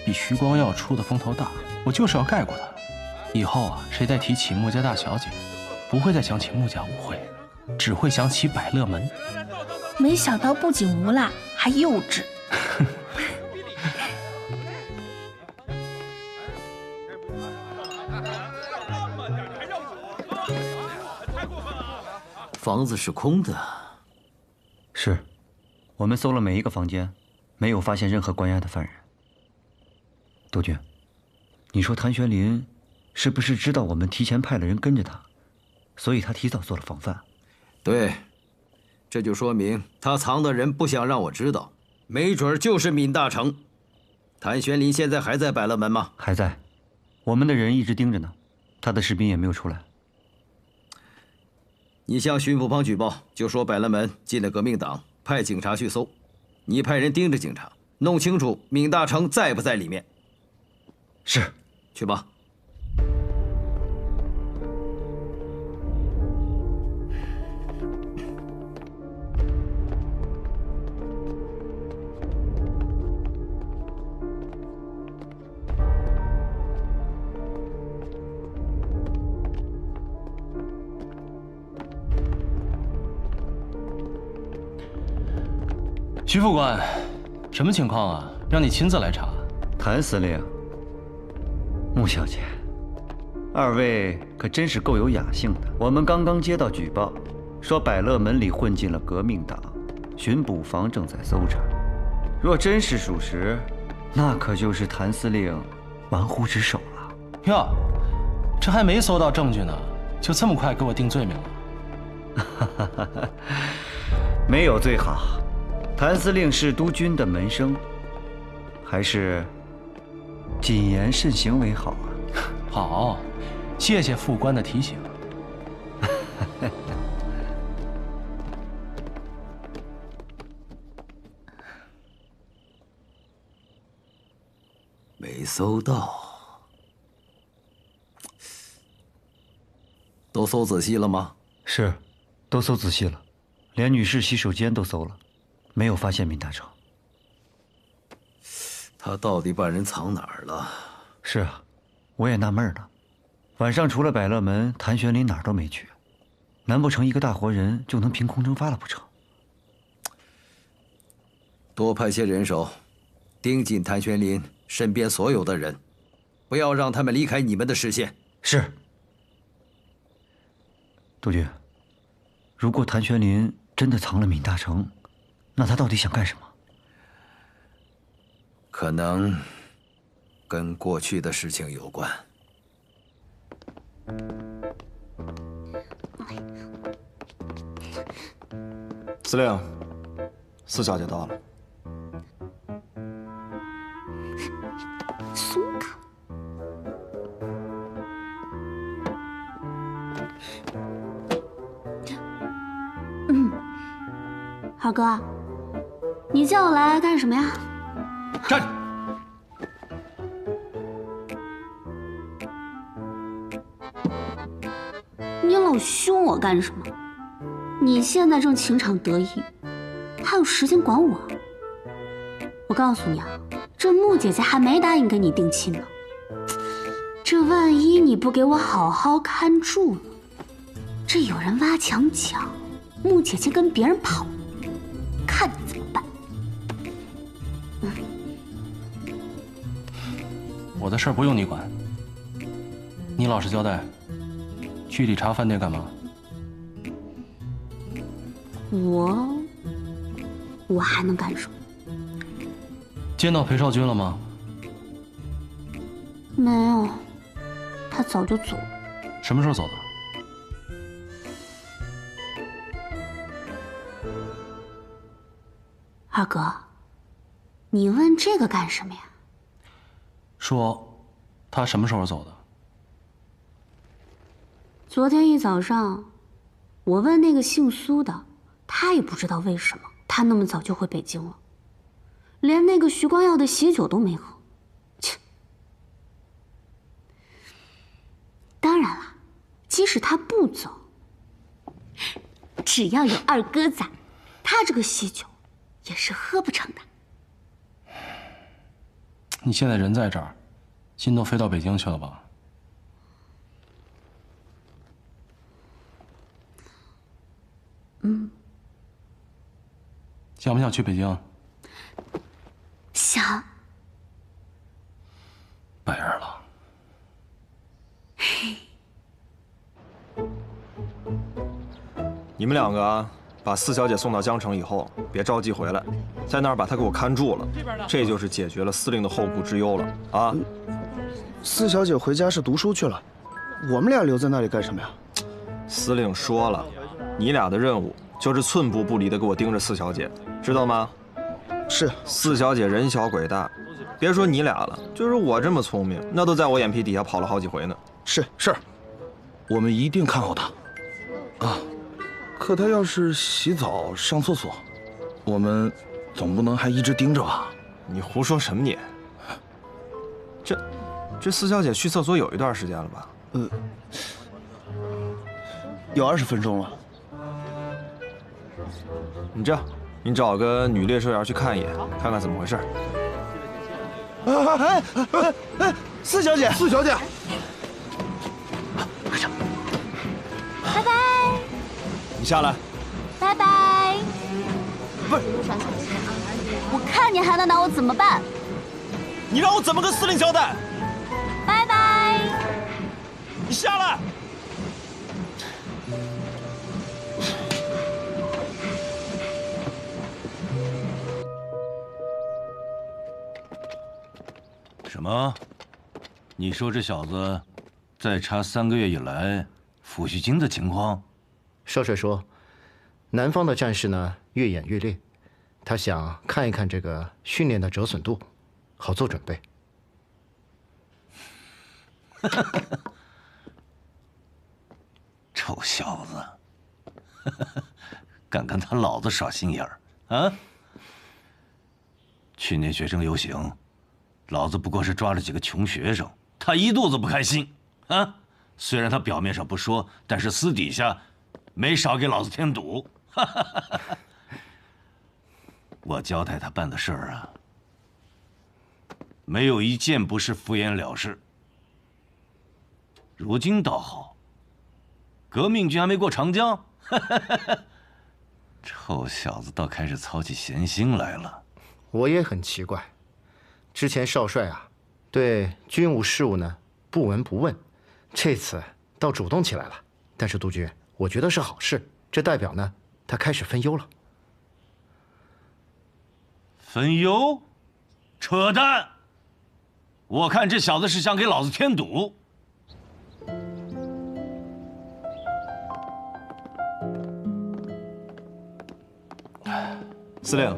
比徐光耀出的风头大，我就是要盖过他。以后啊，谁再提起穆家大小姐，不会再想起穆家舞会，只会想起百乐门。没想到不仅无赖，还幼稚。房子是空的。是，我们搜了每一个房间，没有发现任何关押的犯人。杜鹃，你说谭玄林是不是知道我们提前派了人跟着他，所以他提早做了防范？对，这就说明他藏的人不想让我知道，没准就是闵大成。谭玄林现在还在百乐门吗？还在，我们的人一直盯着呢，他的士兵也没有出来。你向巡抚旁举报，就说百乐门进了革命党，派警察去搜。你派人盯着警察，弄清楚闵大成在不在里面。是，去吧。徐副官，什么情况啊？让你亲自来查。谭司令，穆小姐，二位可真是够有雅兴的。我们刚刚接到举报，说百乐门里混进了革命党，巡捕房正在搜查。若真是属实，那可就是谭司令玩忽职守了。哟，这还没搜到证据呢，就这么快给我定罪名了？没有最好。谭司令是督军的门生，还是谨言慎行为好啊。好，谢谢副官的提醒。没搜到，都搜仔细了吗？是，都搜仔细了，连女士洗手间都搜了。没有发现闵大成，他到底把人藏哪儿了？是啊，我也纳闷呢。晚上除了百乐门，谭玄林哪儿都没去，难不成一个大活人就能凭空蒸发了不成？多派些人手，盯紧谭玄林身边所有的人，不要让他们离开你们的视线。是。杜鹃，如果谭玄林真的藏了闵大成，那他到底想干什么？可能跟过去的事情有关。司令，四小姐到了。松开。二哥。你叫我来干什么呀？站着！你老凶我干什么？你现在正情场得意，还有时间管我？我告诉你啊，这穆姐姐还没答应跟你定亲呢。这万一你不给我好好看住了，这有人挖墙脚，穆姐姐跟别人跑，看你怎么办。我的事儿不用你管，你老实交代，去理查饭店干嘛？我还能干什么？见到裴少君了吗？没有，他早就走了。什么时候走的？二哥，你问这个干什么呀？说他什么时候走的？昨天一早上，我问那个姓苏的，他也不知道为什么他那么早就回北京了，连那个徐光耀的喜酒都没喝。切！当然了，即使他不走，只要有二哥在，他这个喜酒也是喝不成的。你现在人在这儿，心都飞到北京去了吧？嗯，想不想去北京？想。拜尔了。你们两个啊，把四小姐送到江城以后，别着急回来，在那儿把她给我看住了，这就是解决了司令的后顾之忧了啊。四小姐回家是读书去了，我们俩留在那里干什么呀？司令说了，你俩的任务就是寸步不离的给我盯着四小姐，知道吗？是。四小姐人小鬼大，别说你俩了，就是我这么聪明，那都在我眼皮底下跑了好几回呢。是，我们一定看好她。啊，可她要是洗澡、上厕所，我们总不能还一直盯着吧？你胡说什么你？这四小姐去厕所有一段时间了吧？有20分钟了。你这样，你找个女列车员去看一眼，看看怎么回事。四小姐，四小姐，拜拜，你下来。拜拜。不是，我看你还能拿我怎么办？你让我怎么跟司令交代？拜拜。你下来。什么？你说这小子在查3个月以来抚恤金的情况？少帅说，南方的战事呢越演越烈，他想看一看这个训练的折损度，好做准备。臭小子，敢跟他老子耍心眼儿啊！去年学生游行，老子不过是抓了几个穷学生，他一肚子不开心啊！虽然他表面上不说，但是私底下没少给老子添堵。我交代他办的事儿啊，没有一件不是敷衍了事。如今倒好，革命军还没过长江，臭小子倒开始操起闲心来了。我也很奇怪，之前少帅啊，对军务事务呢不闻不问，这次倒主动起来了。但是督军，我觉得是好事，这代表呢他开始分忧了。分忧？扯淡！我看这小子是想给老子添堵。司令，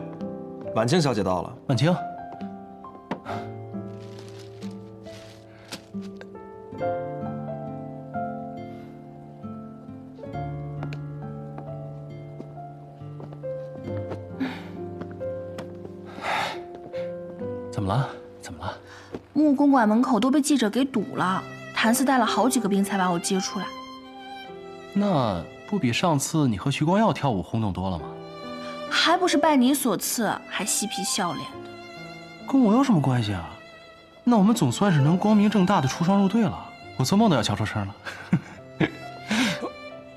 婉清小姐到了。婉清，怎么了？怎么了？木公馆门口都被记者给堵了，谭四带了好几个兵才把我接出来。那不比上次你和徐光耀跳舞轰动多了吗？还不是拜你所赐，还嬉皮笑脸的。跟我有什么关系啊？那我们总算是能光明正大的出双入对了。我做梦都要笑出声了。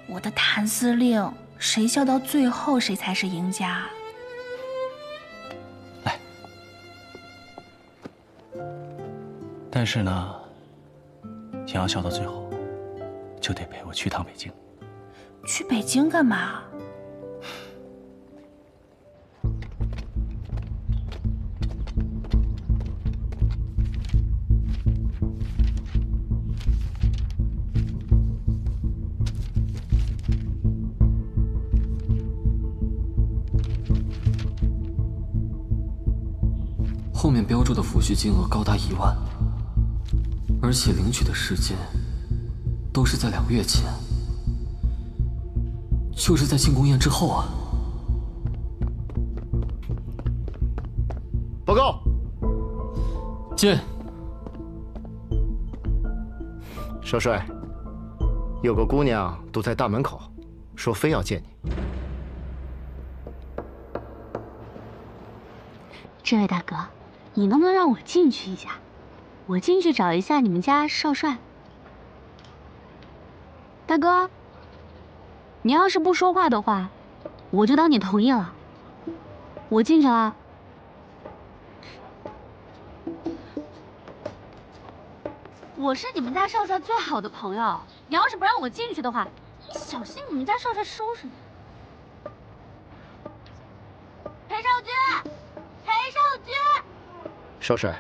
我的谭司令，谁笑到最后，谁才是赢家。来，但是呢，想要笑到最后，就得陪我去趟北京。去北京干嘛？后面标注的抚恤金额高达1万，而且领取的时间都是在2个月前，就是在庆功宴之后啊。报告。见。少帅，有个姑娘堵在大门口，说非要见你。这位大哥，你能不能让我进去一下？我进去找一下你们家少帅。大哥，你要是不说话的话，我就当你同意了。我进去了。我是你们家少帅最好的朋友，你要是不让我进去的话，你小心你们家少帅收拾你。裴少君，裴少君。少帅，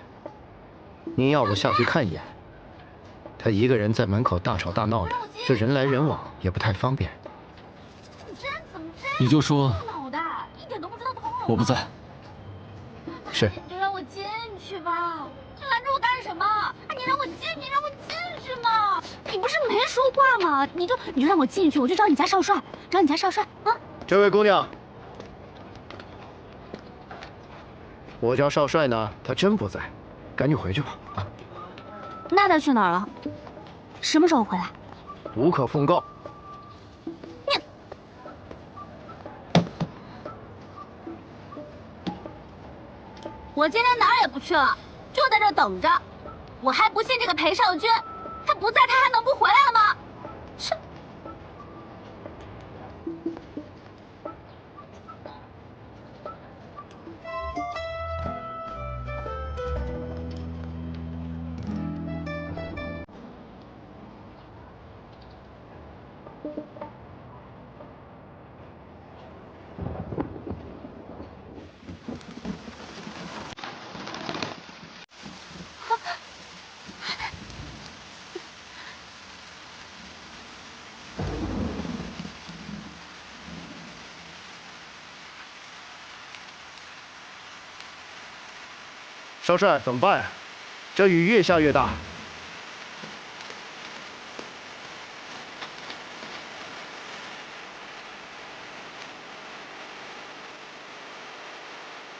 您要不下去看一眼？他一个人在门口大吵大闹的，这人来人往也不太方便。你就说我不在。是。你就让我进去吧，你拦着我干什么？你让我进去嘛！你不是没说话吗？你就让我进去，我就找你家少帅，找你家少帅啊！这位姑娘，我家少帅呢，他真不在，赶紧回去吧啊！那他去哪儿了？什么时候回来？无可奉告。我今天哪儿也不去了，就在这等着。我还不信这个裴少君，他不在，他还能不回来了吗？切！少帅，怎么办呀？这雨越下越大。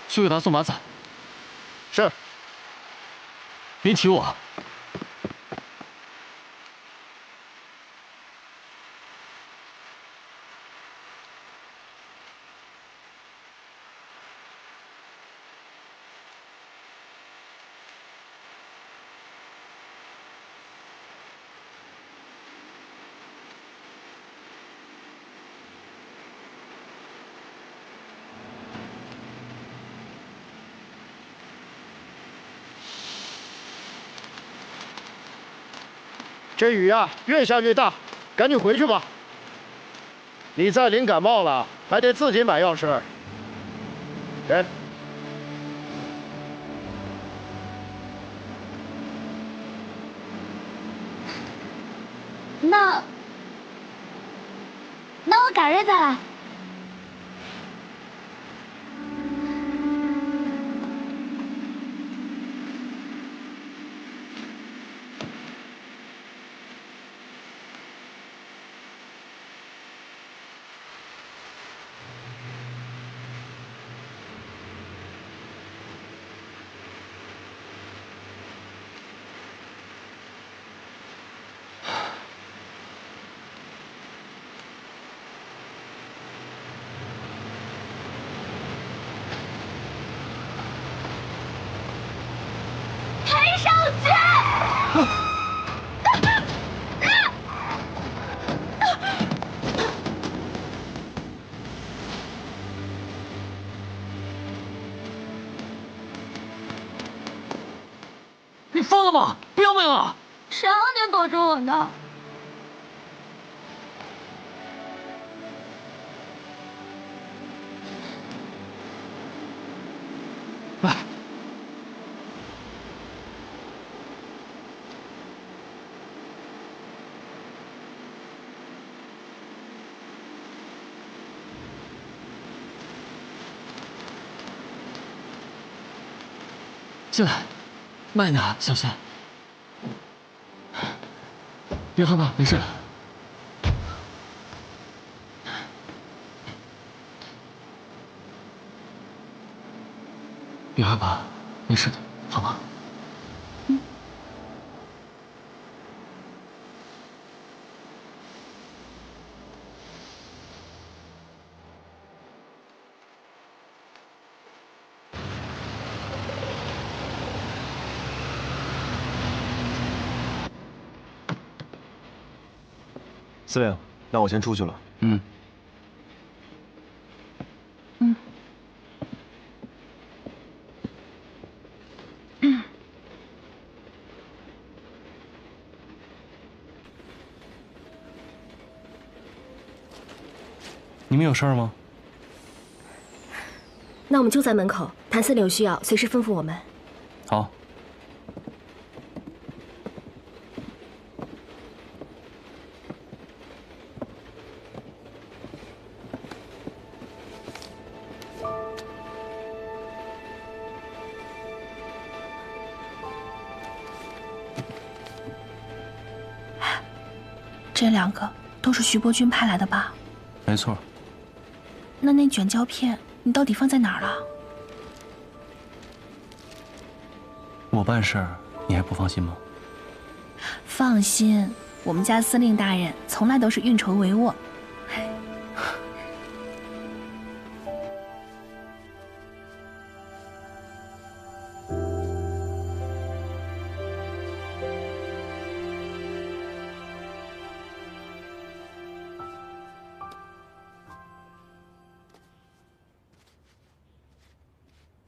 去给他送把伞。是。别提我。这雨呀，越下越大，赶紧回去吧。你再淋感冒了，还得自己买药吃。人。那我改日再来。你疯了吗？不要命了！谁让你躲着我的？喂，起来，慢点，小贤。别害怕，没事。别害怕，没事的，好吗？司令，那我先出去了。嗯。你们有事儿吗？那我们就在门口，谭司令有需要随时吩咐我们。好。这2个都是徐伯君派来的吧？没错。那卷胶片你到底放在哪儿了？我办事儿你还不放心吗？放心，我们家司令大人从来都是运筹帷幄。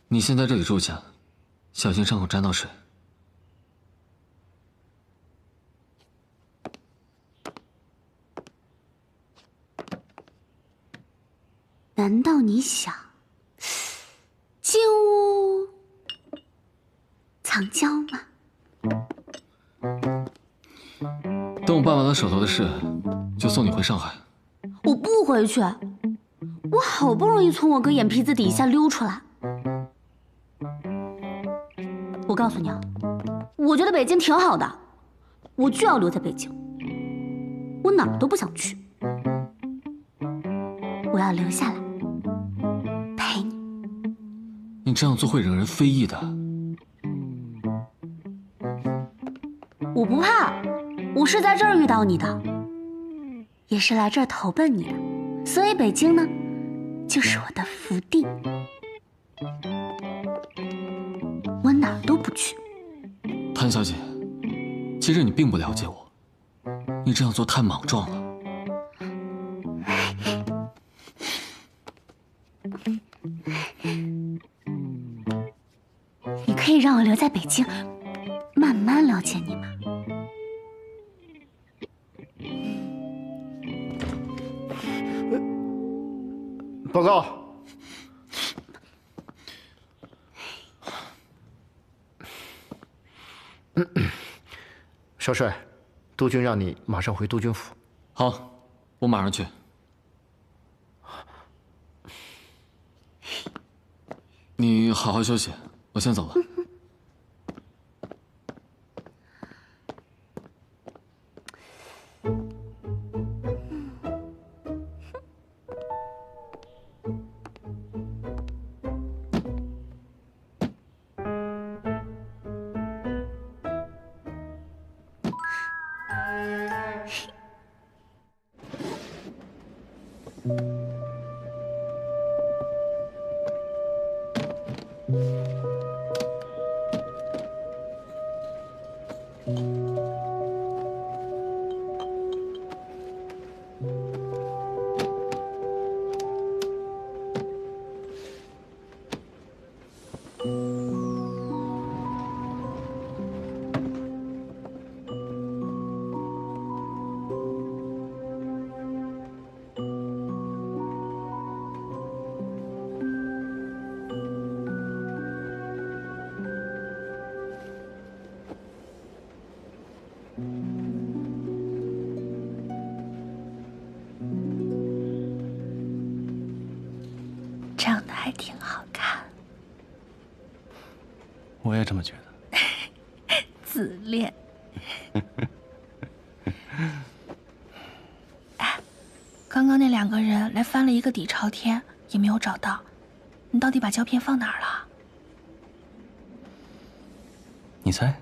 你先在这里住下，小心伤口沾到水。难道你想进屋藏娇吗？等我办完了手头的事，就送你回上海。我不回去，我好不容易从我哥眼皮子底下溜出来。我告诉你啊，我觉得北京挺好的，我就要留在北京，我哪儿都不想去，我要留下来陪你。你这样做会惹人非议的。我不怕，我是在这儿遇到你的，也是来这儿投奔你的，所以北京呢，就是我的福地。我哪儿都不去。谭小姐，其实你并不了解我，你这样做太莽撞了。你可以让我留在北京，慢慢了解你吗？报告。少帅，督军让你马上回督军府。好，我马上去。你好好休息，我先走了。我也这么觉得。自恋。哎，刚刚那2个人来翻了一个底朝天，也没有找到。你到底把胶片放哪儿了？你猜？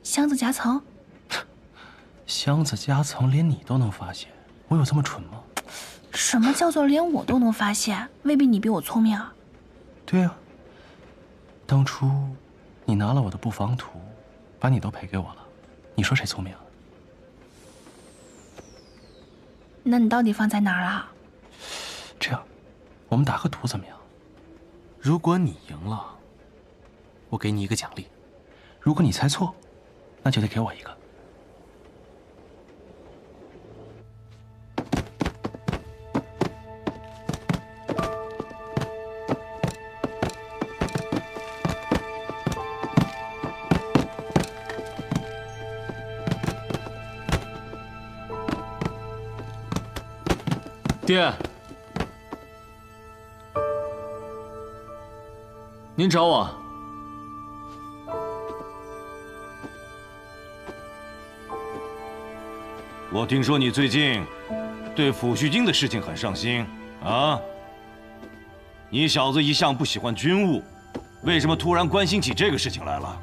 箱子夹层。箱子夹层连你都能发现，我有这么蠢吗？什么叫做连我都能发现？未必你比我聪明啊。对啊，当初你拿了我的布防图，把你都赔给我了，你说谁聪明啊？那你到底放在哪儿了？这样，我们打个赌怎么样？如果你赢了，我给你一个奖励；如果你猜错，那就得给我一个。爹，您找我？我听说你最近对抚恤金的事情很上心啊。你小子一向不喜欢军务，为什么突然关心起这个事情来了？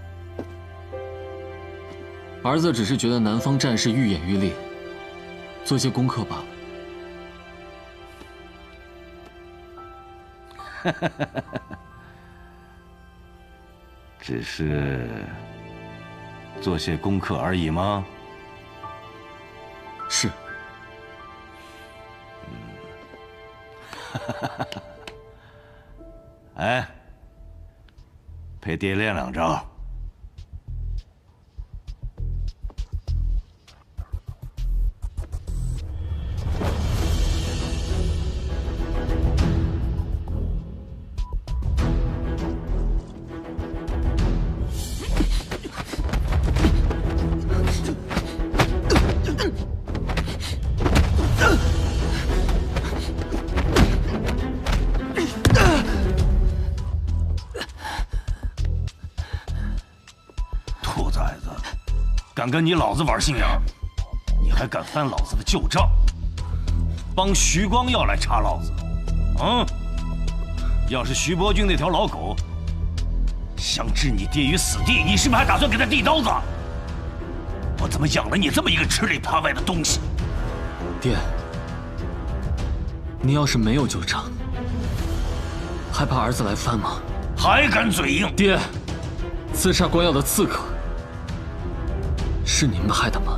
儿子只是觉得南方战事愈演愈烈，做些功课罢了。只是做些功课而已吗？是。哎，陪爹练2招。敢跟你老子玩心眼儿，你还敢翻老子的旧账，帮徐光耀来查老子？要是徐伯钧那条老狗想置你爹于死地，你是不是还打算给他递刀子？我怎么养了你这么一个吃里扒外的东西？爹，你要是没有旧账，还怕儿子来翻吗？还敢嘴硬？爹，刺杀光耀的刺客是你们害的吗？